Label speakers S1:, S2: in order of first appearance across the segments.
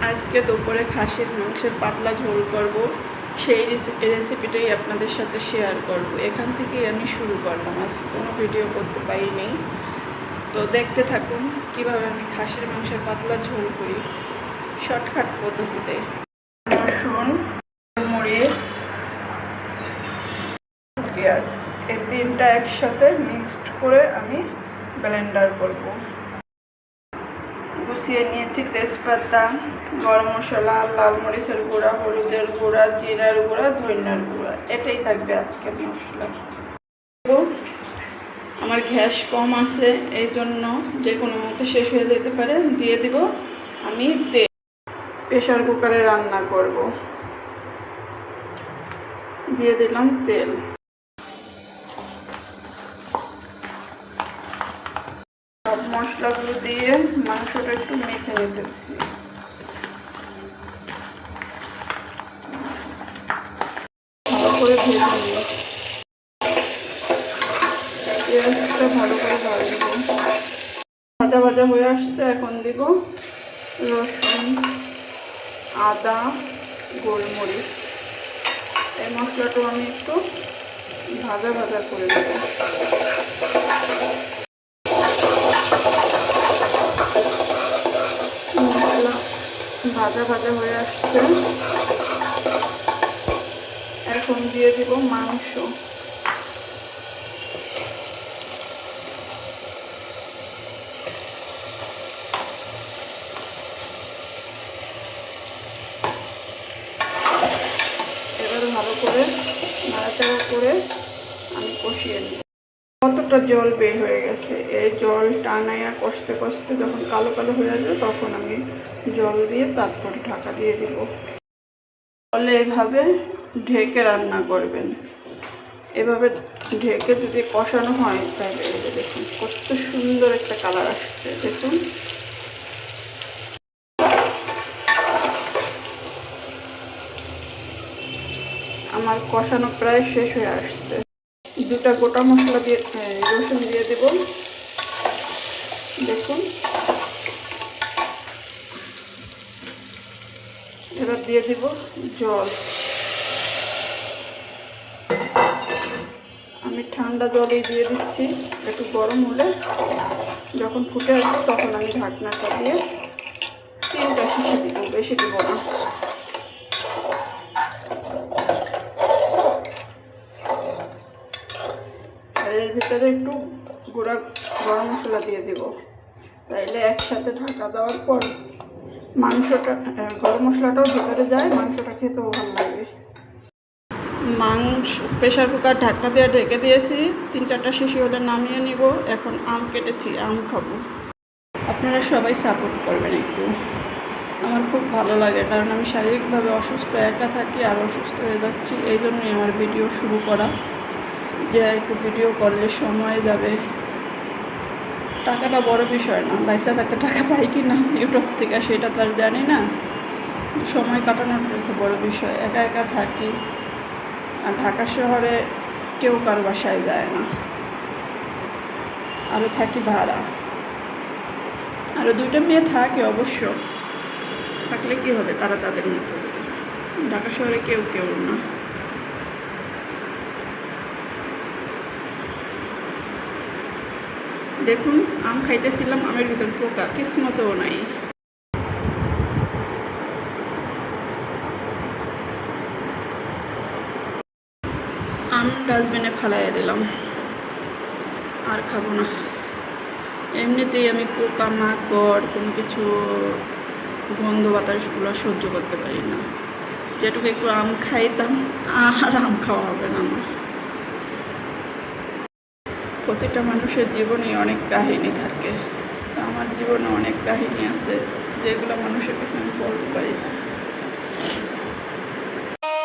S1: আজকে দুপুরে খাসির মাংসের পাতলা ঝোল করব, সেই রেসিপিটাই আপনাদের সাথে শেয়ার করব। এখান থেকেই আমি শুরু করলাম, আজকে কোনো ভিডিও করতে পারিনি। তো দেখতে থাকুন কিভাবে আমি খাসির মাংসের পাতলা ঝোল করি শর্টকাট পদ্ধতিতে। রসুন, মরিচ, পেঁয়াজ এই তিনটা একসাথে মিক্সড করে আমি ব্লেন্ডার করব। গুছিয়ে নিয়েছি তেজপাতা, গরম মশলা, লাল মরিচের গুঁড়া, হলুদের গুঁড়া, জিরার গুঁড়া, ধনিয়ার গুঁড়া, এটাই থাকবে আজকের মশলা। আমার গ্যাস কম আছে, এই জন্য যে কোনো মতো শেষ হয়ে যেতে পারে। দিয়ে দিব আমি তেল। প্রেশার কুকারে রান্না করব, দিয়ে দিলাম তেল। সব মশলাগুলো দিয়ে মাংসটা একটু মেখে নিতেছি। ভালো করে ভেজে নিই, পেঁয়াজটা ভালো করে ভাজবো। ভাজা ভাজা হয়ে আসছে, এখন দিব রসুন, আদা, গোলমরিচ। এই মশলাটাও আমি একটু ভাজা ভাজা করে দেব। মশলা ভাজা ভাজা হয়ে আসছে, এখন দিয়ে দিব মাংস। এবার ভালো করে নাড়াচাড়া করে আমি কষিয়ে নিই। কতটা জল বের হয়ে গেছে, এই জল টানাইয়া কষতে কষতে যখন কালো কালো হয়ে যাবে তখন আমি জল দিয়ে তারপর ঢাকা দিয়ে দিব। তাহলে এভাবে ঢেকে রান্না করবেন। এভাবে ঢেকে যদি কষানো হয় তাহলে দেখুন কত সুন্দর একটা কালার আসছে। দেখুন আমার কষানো প্রায় শেষ হয়ে আসছে। দুটা গোটা মশলা দিয়ে রসুন দিয়ে দেব। দেখুন এবার দিয়ে দিব জল। আমি ঠান্ডা জলই দিয়ে দিচ্ছি, একটু গরম হলে যখন ফুটে আসবে তখন আমি ঢাকনাটা দিয়ে 3টা শিশি দিব, বেশি দিব না। এর ভিতরে একটু গুঁড়া গরম মশলা দিয়ে দিব, তাইলে একসাথে ঢাকা দেওয়ার পর মাংসটা গরম মশলাটাও ভিতরে যায়, মাংসটা খেতেও ভালো লাগে। মাংস প্রেশার কুকার ঢাকনা দিয়ে ঢেকে দিয়েছি, 3-4টা শিশি হলে নামিয়ে নিব। এখন আম কেটেছি, আম খাবো। আপনারা সবাই সাপোর্ট করবেন একটু, আমার খুব ভালো লাগে, কারণ আমি শারীরিকভাবে অসুস্থ, একা থাকি আর অসুস্থ হয়ে যাচ্ছি। এই জন্যই আমার ভিডিও শুরু করা, যে একটু ভিডিও করলে সময় যাবে। টাকাটা বড় বিষয় না, পয়সা থাকতে টাকা পাই কি না ইউটিউব থেকে সেটা তো আর জানি না, সময় কাটানোর হচ্ছে বড় বিষয়। একা একা থাকি, আর ঢাকা শহরে কেউ কারো বাসায় যায় না, আরও থাকি ভাড়া। আরও 2টা মেয়ে থাকে অবশ্য, থাকলে কি হবে, তারা তাদের মতো। ঢাকা শহরে কেউ না। দেখুন আম খাইতেছিলাম, আমের ভিতর পোকা, কিসমতও নাই। আম ডাস্টবিনে ফালাইয়া দিলাম, আর খাবো না। এমনিতেই আমি পোকা মাকড় কোনো কিছু গন্ধ বাতাসগুলো সহ্য করতে পারি না। যেটুকু একটু আম খাইতাম, আর আম খাওয়া হবে না আমার। প্রতিটা মানুষের জীবনে অনেক কাহিনী থাকে, তো আমার জীবনে অনেক কাহিনী আছে যেগুলো মানুষের কাছে আমি বলতে পারি না।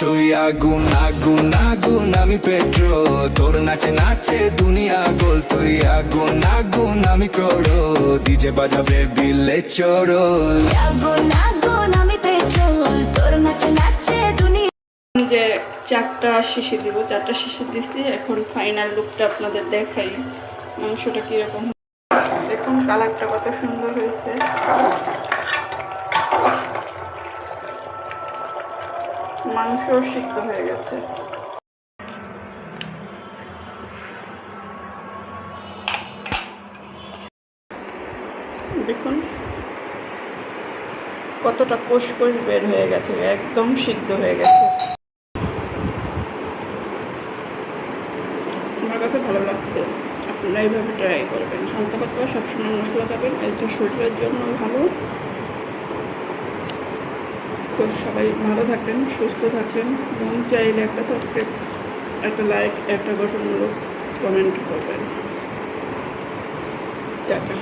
S2: তুই আগুন আগুন আগুন আমি পেট্রোল, তোর নাচে নাচে দুনিয়া গোল। তুই আগুন আগুন আমি করো, ডিজে বাজাবে বিলে চোরল।
S3: আগুন আগুন আমি পেট্রোল, তোর নাচে নাচে দুনিয়া।
S1: যে 4টা শিশি দিব, 4টা শিশি দিছি। এখন ফাইনাল লুকটা আপনাদের দেখাই, মাংসটা কীরকম। দেখুন কালারটা কত সুন্দর হয়েছে। মাংস সিদ্ধ হয়ে গেছে। দেখুন কতটা কোষ কোষ বের হয়ে গেছে, একদম সিদ্ধ হয়ে গেছে। আমার কাছে ভালো লাগছে, আপনারা এইভাবে ট্রাই করবেন। হালকা পাতলা সবসময় মশলা খাবেন, এটা শরীরের জন্য ভালো। তো সবাই ভালো থাকবেন, সুস্থ থাকবেন এবং চাইলে একটা সাবস্ক্রাইব, একটা লাইক, একটা গঠনমূলক কমেন্ট করবেন। টাটা।